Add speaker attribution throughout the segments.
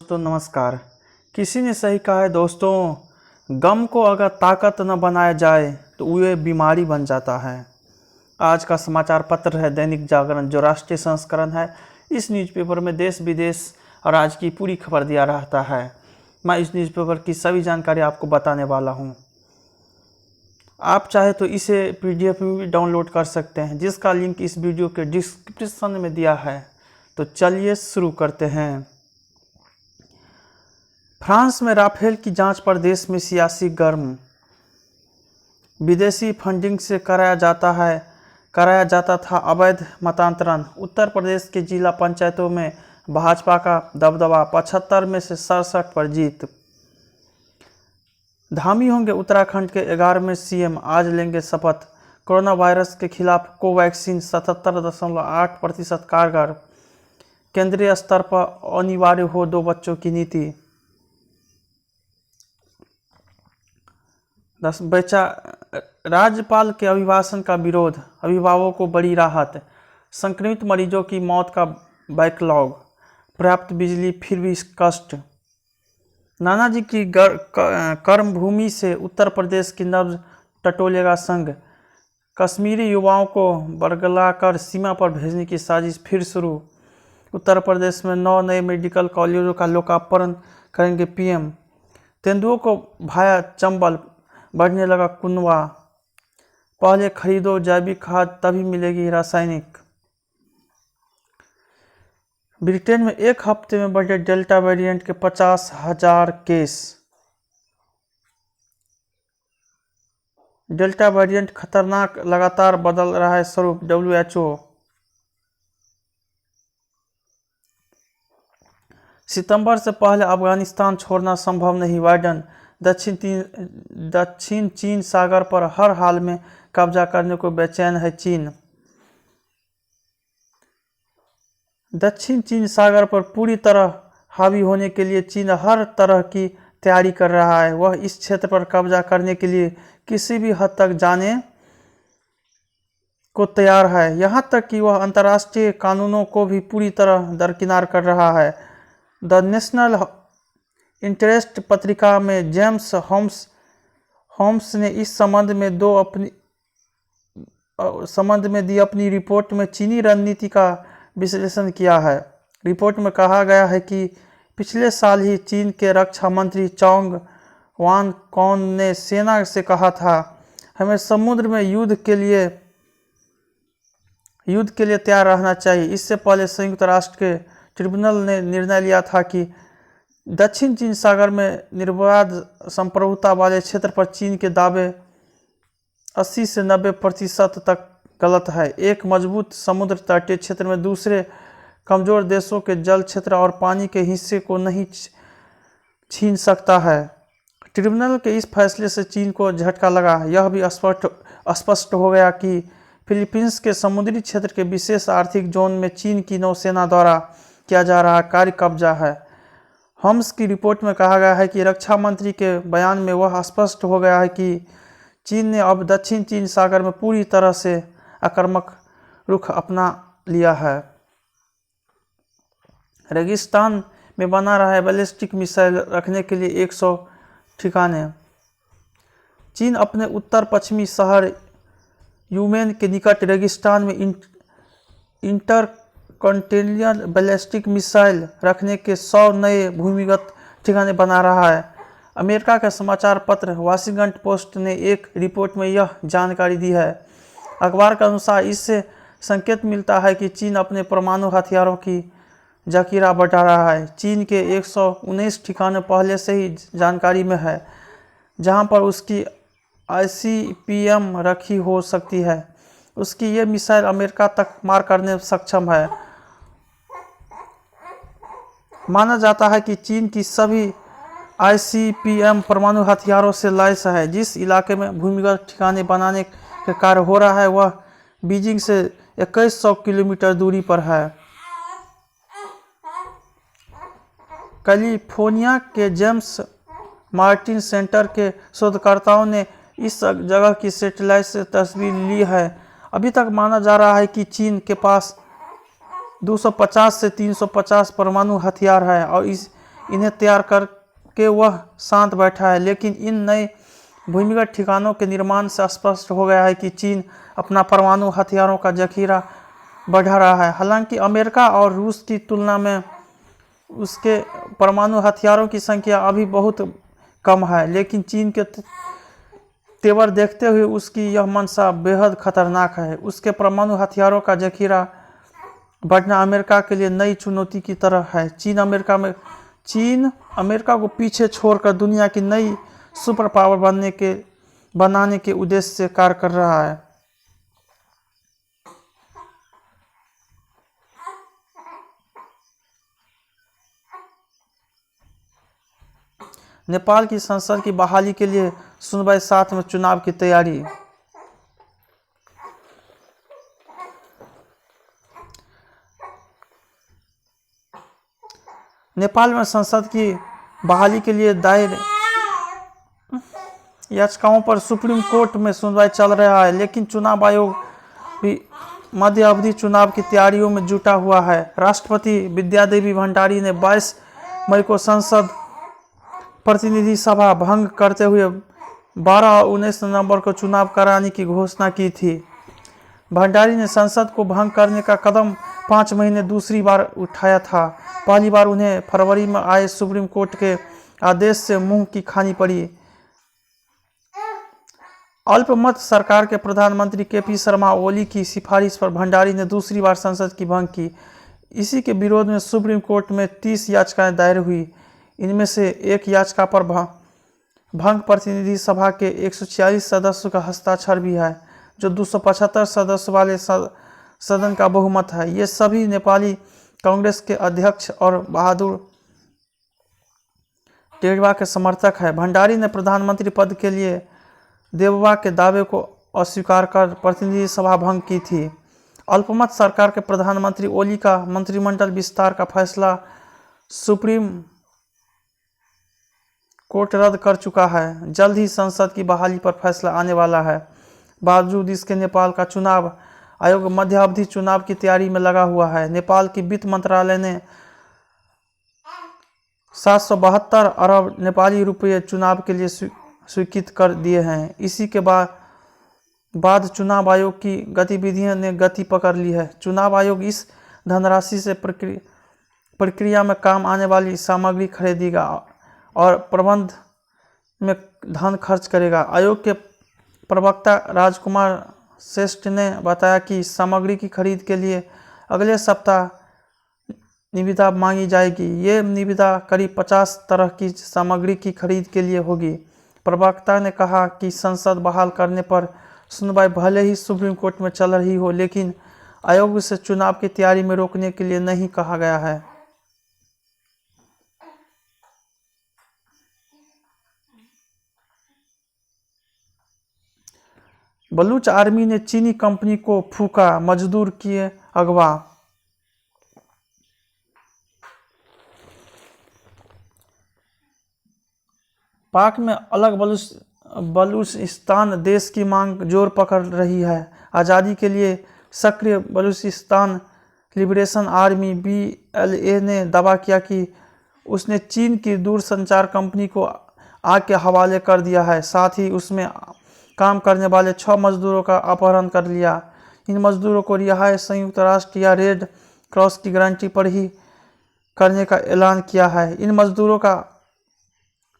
Speaker 1: दोस्तों नमस्कार। किसी ने सही कहा है दोस्तों, गम को अगर ताकत न बनाया जाए तो वह बीमारी बन जाता है। आज का समाचार पत्र है दैनिक जागरण, जो राष्ट्रीय संस्करण है। इस न्यूज़पेपर में देश विदेश और आज की पूरी खबर दिया रहता है। मैं इस न्यूज़पेपर की सभी जानकारी आपको बताने वाला हूं। आप चाहे तो इसे PDF में भी डाउनलोड कर सकते हैं, जिसका लिंक इस वीडियो के डिस्क्रिप्शन में दिया है। तो चलिए शुरू करते हैं। फ्रांस में राफेल की जांच पर देश में सियासी गर्म। विदेशी फंडिंग से कराया जाता था अवैध मतांतरण। उत्तर प्रदेश के जिला पंचायतों में भाजपा का दबदबा, 75 में से 67 पर जीत। धामी होंगे उत्तराखंड के 11वें CM, आज लेंगे शपथ। कोरोना वायरस के खिलाफ कोवैक्सीन 77.8% कारगर। केंद्रीय स्तर पर अनिवार्य हो 2 बच्चों की नीति। राज्यपाल के अभिभाषण का विरोध, अभिभावकों को बड़ी राहत। संक्रमित मरीजों की मौत का बैकलॉग, पर्याप्त बिजली फिर भी कष्ट। नानाजी की कर्मभूमि से उत्तर प्रदेश की नब्ज टटोलेगा संघ। कश्मीरी युवाओं को बरगलाकर सीमा पर भेजने की साजिश फिर शुरू। उत्तर प्रदेश में 9 नए मेडिकल कॉलेजों का लोकार्पण करेंगे PM। तेंदुओं को भाया चंबल, बढ़ने लगा कुनवा। पहले खरीदो जैविक खाद, तभी मिलेगी रासायनिक। ब्रिटेन में एक हफ्ते में बढ़े डेल्टा वेरिएंट के 50,000 केस। डेल्टा वेरिएंट खतरनाक, लगातार बदल रहा है स्वरूप, WHO। सितंबर से पहले अफगानिस्तान छोड़ना संभव नहीं, बाइडन। दक्षिण चीन सागर पर हर हाल में कब्जा करने को बेचैन है चीन। दक्षिण चीन सागर पर पूरी तरह हावी होने के लिए चीन हर तरह की तैयारी कर रहा है। वह इस क्षेत्र पर कब्जा करने के लिए किसी भी हद तक जाने को तैयार है, यहां तक कि वह अंतर्राष्ट्रीय कानूनों को भी पूरी तरह दरकिनार कर रहा है। द नेशनल इंटरेस्ट पत्रिका में जेम्स होम्स ने इस संबंध में दी अपनी रिपोर्ट में चीनी रणनीति का विश्लेषण किया है। रिपोर्ट में कहा गया है कि पिछले साल ही चीन के रक्षा मंत्री चांग वान कॉन ने सेना से कहा था, हमें समुद्र में युद्ध के लिए तैयार रहना चाहिए। इससे पहले संयुक्त राष्ट्र के ट्रिब्यूनल ने निर्णय लिया था कि दक्षिण चीन सागर में निर्बाध संप्रभुता वाले क्षेत्र पर चीन के दावे 80 से 90% तक गलत है। एक मजबूत समुद्र तटीय क्षेत्र में दूसरे कमजोर देशों के जल क्षेत्र और पानी के हिस्से को नहीं छीन सकता है। ट्रिब्यूनल के इस फैसले से चीन को झटका लगा। यह भी स्पष्ट हो गया कि फिलीपींस के समुद्री क्षेत्र के विशेष आर्थिक जोन में चीन की नौसेना द्वारा किया जा रहा कार्य कब्जा है। होम्स की रिपोर्ट में कहा गया है कि रक्षा मंत्री के बयान में वह स्पष्ट हो गया है कि चीन ने अब दक्षिण चीन सागर में पूरी तरह से आक्रामक रुख अपना लिया है। रेगिस्तान में बना रहा है बैलिस्टिक मिसाइल रखने के लिए 100 ठिकाने। चीन अपने उत्तर पश्चिमी शहर यूमेन के निकट रेगिस्तान में इंटरकॉन्टिनेंटल बैलिस्टिक मिसाइल रखने के 100 नए भूमिगत ठिकाने बना रहा है। अमेरिका का समाचार पत्र वाशिंगटन पोस्ट ने एक रिपोर्ट में यह जानकारी दी है। अखबार के अनुसार इससे संकेत मिलता है कि चीन अपने परमाणु हथियारों की जखीरा बढ़ा रहा है। चीन के 119 ठिकाने पहले से ही जानकारी में है, जहां पर उसकी ICBM रखी हो सकती है। उसकी ये मिसाइल अमेरिका तक मार करने में सक्षम है। माना जाता है कि चीन की सभी ICBM परमाणु हथियारों से लैस है। जिस इलाके में भूमिगत ठिकाने बनाने का कार्य हो रहा है वह बीजिंग से 2100 किलोमीटर दूरी पर है। कैलिफोर्निया के जेम्स मार्टिन सेंटर के शोधकर्ताओं ने इस जगह की सैटेलाइट से तस्वीर ली है। अभी तक माना जा रहा है कि चीन के पास 250 से 350 परमाणु हथियार है और इन्हें तैयार करके वह शांत बैठा है। लेकिन इन नए भूमिगत ठिकानों के निर्माण से स्पष्ट हो गया है कि चीन अपना परमाणु हथियारों का जखीरा बढ़ा रहा है। हालांकि अमेरिका और रूस की तुलना में उसके परमाणु हथियारों की संख्या अभी बहुत कम है, लेकिन चीन के तेवर देखते हुए उसकी यह मंशा बेहद खतरनाक है। उसके परमाणु हथियारों का जखीरा बढ़ना अमेरिका के लिए नई चुनौती की तरह है। चीन अमेरिका को पीछे छोड़कर दुनिया की नई सुपर पावर बनाने के उद्देश्य से कार्य कर रहा है। नेपाल की संसद की बहाली के लिए सुनवाई 7 में चुनाव की तैयारी। नेपाल में संसद की बहाली के लिए दायर याचिकाओं पर सुप्रीम कोर्ट में सुनवाई चल रहा है, लेकिन चुनाव आयोग भी मध्य अवधि चुनाव की तैयारियों में जुटा हुआ है। राष्ट्रपति विद्यादेवी भंडारी ने 22 मई को संसद प्रतिनिधि सभा भंग करते हुए 12 और 19 नवंबर को चुनाव कराने की घोषणा की थी। भंडारी ने संसद को भंग करने का कदम 5 महीने दूसरी बार उठाया था। पहली बार उन्हें फरवरी में आए सुप्रीम कोर्ट के आदेश से मुंह की खानी पड़ी। अल्पमत सरकार के प्रधानमंत्री केपी शर्मा ओली की सिफारिश पर भंडारी ने दूसरी बार संसद की भंग की। इसी के विरोध में सुप्रीम कोर्ट में 30 याचिकाएं दायर हुई। इनमें से एक याचिका पर भंग प्रतिनिधि सभा के 146 सदस्यों का हस्ताक्षर भी है, जो 275 सदस्यों वाले सदन का बहुमत है। ये सभी नेपाली कांग्रेस के अध्यक्ष और बहादुर देउवा के समर्थक है। भंडारी ने प्रधानमंत्री पद के लिए देउवा के दावे को अस्वीकार कर प्रतिनिधि सभा भंग की थी। अल्पमत सरकार के प्रधानमंत्री ओली का मंत्रिमंडल विस्तार का फैसला सुप्रीम कोर्ट रद्द कर चुका है। जल्द ही संसद की बहाली पर फैसला आने वाला है। बावजूद इसके नेपाल का चुनाव आयोग मध्य अवधि चुनाव की तैयारी में लगा हुआ है। नेपाल की वित्त मंत्रालय ने 772 अरब नेपाली रुपये चुनाव के लिए स्वीकृत कर दिए हैं। इसी के बाद चुनाव आयोग की गतिविधियों ने गति पकड़ ली है। चुनाव आयोग इस धनराशि से प्रक्रिया में काम आने वाली सामग्री खरीदेगा और प्रबंध में धन खर्च करेगा। आयोग के प्रवक्ता राजकुमार श्रेष्ठ ने बताया कि सामग्री की खरीद के लिए अगले सप्ताह निविदा मांगी जाएगी। ये निविदा करीब 50 तरह की सामग्री की खरीद के लिए होगी। प्रवक्ता ने कहा कि संसद बहाल करने पर सुनवाई भले ही सुप्रीम कोर्ट में चल रही हो, लेकिन आयोग से चुनाव की तैयारी में रोकने के लिए नहीं कहा गया है। बलूच आर्मी ने चीनी कंपनी को फूंका, मजदूर किए अगवा। पाक में अलग बलूचिस्तान देश की मांग जोर पकड़ रही है। आज़ादी के लिए सक्रिय बलूचिस्तान लिबरेशन आर्मी BLA ने दावा किया कि उसने चीन की दूरसंचार कंपनी को आग के हवाले कर दिया है। साथ ही उसमें काम करने वाले 6 मजदूरों का अपहरण कर लिया। इन मजदूरों को रिहाई संयुक्त राष्ट्र या रेड क्रॉस की गारंटी पर ही करने का ऐलान किया है। इन मजदूरों का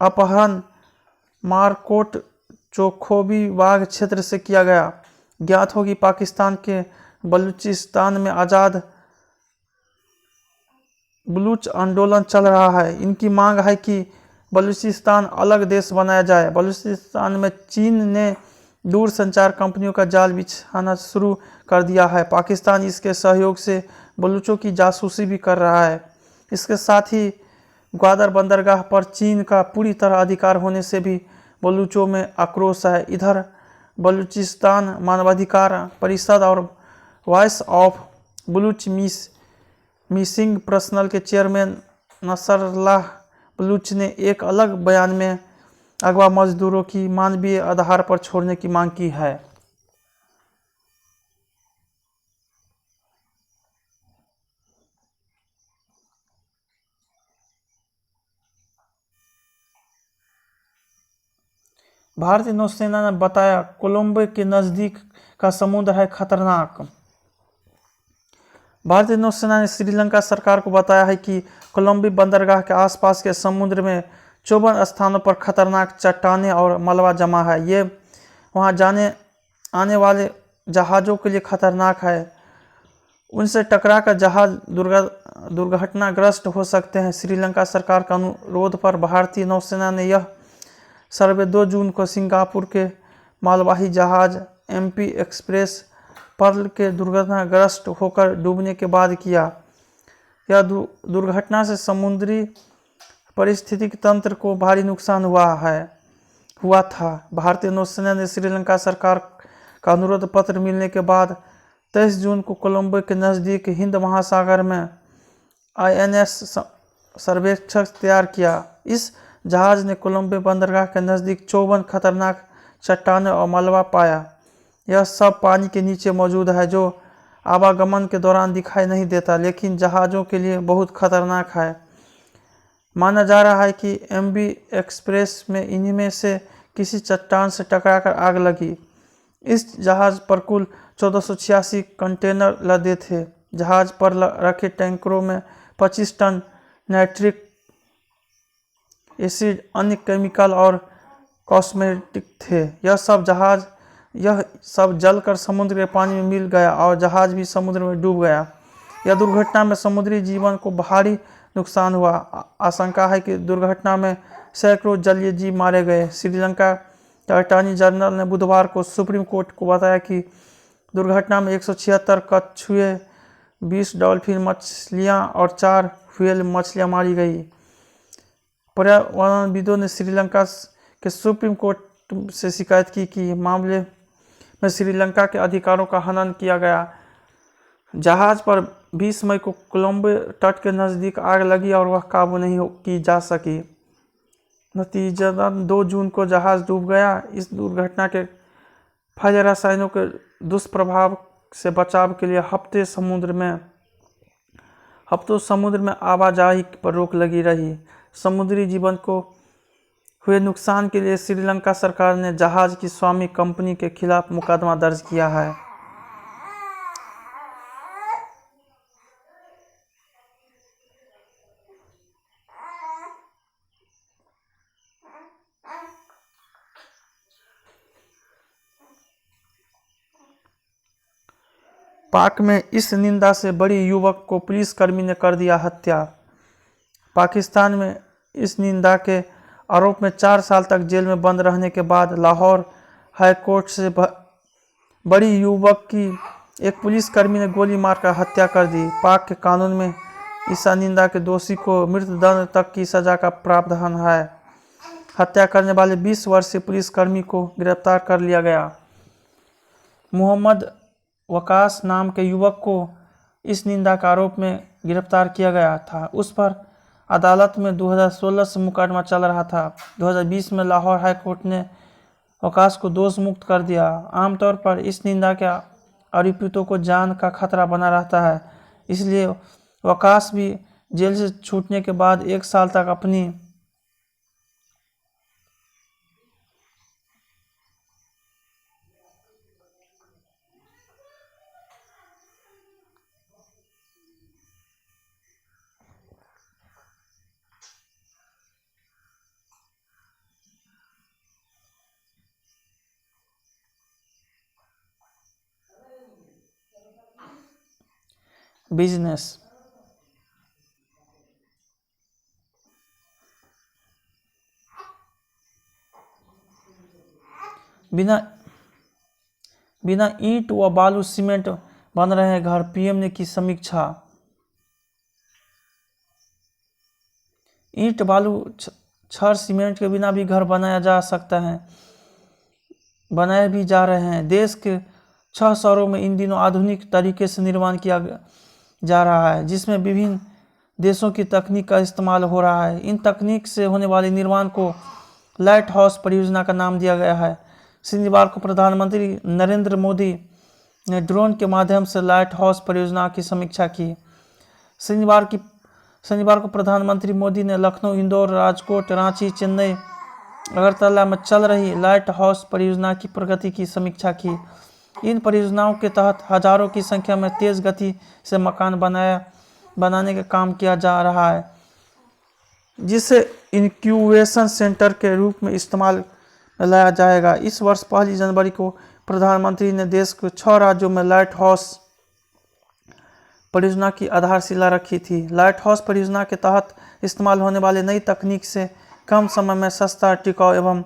Speaker 1: अपहरण मारकोट चोखोबी बाघ क्षेत्र से किया गया। ज्ञात हो कि पाकिस्तान के बलूचिस्तान में आज़ाद बलूच आंदोलन चल रहा है। इनकी मांग है कि बलूचिस्तान अलग देश बनाया जाए। बलूचिस्तान में चीन ने दूरसंचार कंपनियों का जाल बिछाना शुरू कर दिया है। पाकिस्तान इसके सहयोग से बलूचों की जासूसी भी कर रहा है। इसके साथ ही ग्वादर बंदरगाह पर चीन का पूरी तरह अधिकार होने से भी बलूचों में आक्रोश है। इधर बलूचिस्तान मानवाधिकार परिषद और voice of Baloch missing personal के चेयरमैन नसरल्लाह बलूच ने एक अलग बयान में अगवा मजदूरों की मानवीय आधार पर छोड़ने की मांग की है। भारतीय नौसेना ने बताया कोलंबो के नज़दीक का समुद्र है खतरनाक। भारतीय नौसेना ने श्रीलंका सरकार को बताया है कि कोलंबो बंदरगाह के आसपास के समुद्र में 54 स्थानों पर खतरनाक चट्टानें और मलबा जमा है। ये वहां जाने आने वाले जहाज़ों के लिए खतरनाक है। उनसे टकराकर जहाज दुर्घटनाग्रस्त हो सकते हैं। श्रीलंका सरकार के अनुरोध पर भारतीय नौसेना ने यह सर्वे 2 जून को सिंगापुर के मालवाही जहाज MP एक्सप्रेस पर्ल के दुर्घटनाग्रस्त होकर डूबने के बाद किया। यह दुर्घटना से समुद्री पारिस्थितिक तंत्र को भारी नुकसान हुआ था। भारतीय नौसेना ने श्रीलंका सरकार का अनुरोध पत्र मिलने के बाद 23 जून को कोलंबो के नज़दीक हिंद महासागर में INS सर्वेक्षण तैयार किया। इस जहाज ने कोलंबो बंदरगाह के नज़दीक 54 खतरनाक चट्टानें और मलबा पाया। यह सब पानी के नीचे मौजूद है, जो आवागमन के दौरान दिखाई नहीं देता, लेकिन जहाज़ों के लिए बहुत खतरनाक है। माना जा रहा है कि MV एक्सप्रेस में इनमें से किसी चट्टान से टकराकर आग लगी। इस जहाज़ पर कुल 1486 कंटेनर लदे थे। जहाज़ पर रखे टैंकरों में 25 टन नाइट्रिक एसिड, अन्य केमिकल और कॉस्मेटिक थे। यह सब जलकर समुद्र के पानी में मिल गया और जहाज़ भी समुद्र में डूब गया। यह दुर्घटना में समुद्री जीवन को भारी नुकसान हुआ। आशंका है कि दुर्घटना में सैकड़ों जलीय जीव मारे गए। श्रीलंका के अटॉर्नी जनरल ने बुधवार को सुप्रीम कोर्ट को बताया कि दुर्घटना में 176 कछुए, 20 डॉल्फिन मछलियां और 4 व्हेल मछलियां मारी गई। पर्यावरणविदों ने श्रीलंका के सुप्रीम कोर्ट से शिकायत की कि मामले में श्रीलंका के अधिकारों का हनन किया गया। जहाज पर 20 मई को कोलंबो तट के नज़दीक आग लगी और वह काबू नहीं की जा सकी। नतीजतन 2 जून को जहाज डूब गया। इस दुर्घटना के फैले रसायनों के दुष्प्रभाव से बचाव के लिए हफ्तों समुद्र में आवाजाही पर रोक लगी रही। समुद्री जीवन को हुए नुकसान के लिए श्रीलंका सरकार ने जहाज की स्वामी कंपनी के खिलाफ मुकदमा दर्ज किया है। पाक में इस निंदा से बड़ी युवक को पुलिसकर्मी ने कर दिया हत्या। पाकिस्तान में इस निंदा के आरोप में 4 साल तक जेल में बंद रहने के बाद लाहौर हाई कोर्ट से बड़ी युवक की एक पुलिसकर्मी ने गोली मारकर हत्या कर दी। पाक के कानून में इस निंदा के दोषी को मृत्युदंड तक की सजा का प्रावधान है। हत्या करने वाले 20 वर्षीय पुलिसकर्मी को गिरफ्तार कर लिया गया। मोहम्मद वकास नाम के युवक को इस निंदा के आरोप में गिरफ्तार किया गया था। उस पर अदालत में 2016 से मुकदमा चल रहा था। 2020 में लाहौर हाई कोर्ट ने वकास को दोष मुक्त कर दिया। आमतौर पर इस निंदा के आरोपितों को जान का खतरा बना रहता है, इसलिए वकास भी जेल से छूटने के बाद 1 साल तक अपनी बिजनेस बिना ईंट व बालू सीमेंट बन रहे घर, PM ने की समीक्षा। ईंट बालू छड़ सीमेंट के बिना भी घर बनाया जा सकता है, बनाए भी जा रहे हैं। देश के 6 शहरों में इन दिनों आधुनिक तरीके से निर्माण किया जा रहा है, जिसमें विभिन्न देशों की तकनीक का इस्तेमाल हो रहा है। इन तकनीक से होने वाले निर्माण को लाइट हाउस परियोजना का नाम दिया गया है। शनिवार को प्रधानमंत्री नरेंद्र मोदी ने ड्रोन के माध्यम से लाइट हाउस परियोजना की समीक्षा की। शनिवार को प्रधानमंत्री मोदी ने लखनऊ, इंदौर, राजकोट, रांची, चेन्नई अगरतला में चल रही लाइट हाउस परियोजना की प्रगति की समीक्षा की। इन परियोजनाओं के तहत हजारों की संख्या में तेज गति से मकान बनाने का काम किया जा रहा है, जिसे इंक्यूबेशन सेंटर के रूप में इस्तेमाल में लाया जाएगा। इस वर्ष 1 जनवरी को प्रधानमंत्री ने देश के 6 राज्यों में लाइट हाउस परियोजना की आधारशिला रखी थी। लाइट हाउस परियोजना के तहत इस्तेमाल होने वाले नई तकनीक से कम समय में सस्ता, टिकाऊ एवं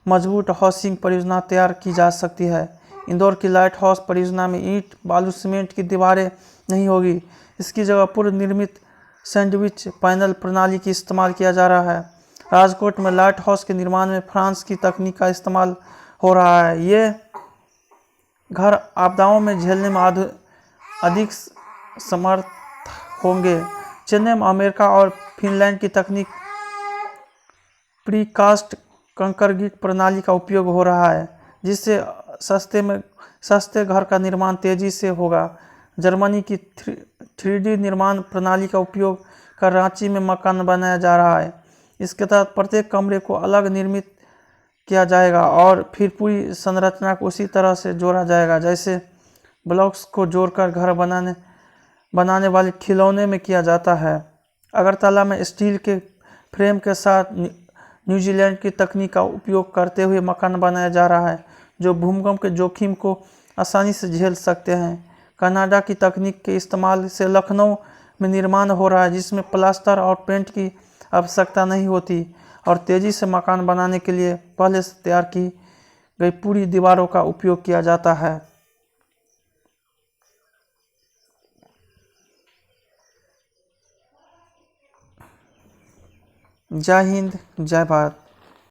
Speaker 1: मजबूत हाउसिंग परियोजना तैयार की जा सकती है। इंदौर की लाइट हाउस परियोजना में ईंट, बालू, सीमेंट की दीवारें नहीं होगी। इसकी जगह पूर्व निर्मित सैंडविच पैनल प्रणाली की इस्तेमाल किया जा रहा है। राजकोट में लाइट हाउस के निर्माण में फ्रांस की तकनीक का इस्तेमाल हो रहा है। ये घर आपदाओं में झेलने में अधिक समर्थ होंगे। चेन्नई में अमेरिका और फिनलैंड की तकनीक प्रीकास्ट कंक्रीट प्रणाली का उपयोग हो रहा है, जिससे सस्ते घर का निर्माण तेजी से होगा। जर्मनी की 3D निर्माण प्रणाली का उपयोग कर रांची में मकान बनाया जा रहा है। इसके तहत प्रत्येक कमरे को अलग निर्मित किया जाएगा और फिर पूरी संरचना को उसी तरह से जोड़ा जाएगा जैसे ब्लॉक्स को जोड़कर घर बनाने वाले खिलौने में किया जाता है। अगरतला में स्टील के फ्रेम के साथ न्यूजीलैंड की तकनीक का उपयोग करते हुए मकान बनाया जा रहा है, जो भूकंप के जोखिम को आसानी से झेल सकते हैं। कनाडा की तकनीक के इस्तेमाल से लखनऊ में निर्माण हो रहा है, जिसमें प्लास्टर और पेंट की आवश्यकता नहीं होती और तेजी से मकान बनाने के लिए पहले से तैयार की गई पूरी दीवारों का उपयोग किया जाता है। जय हिंद, जय भारत।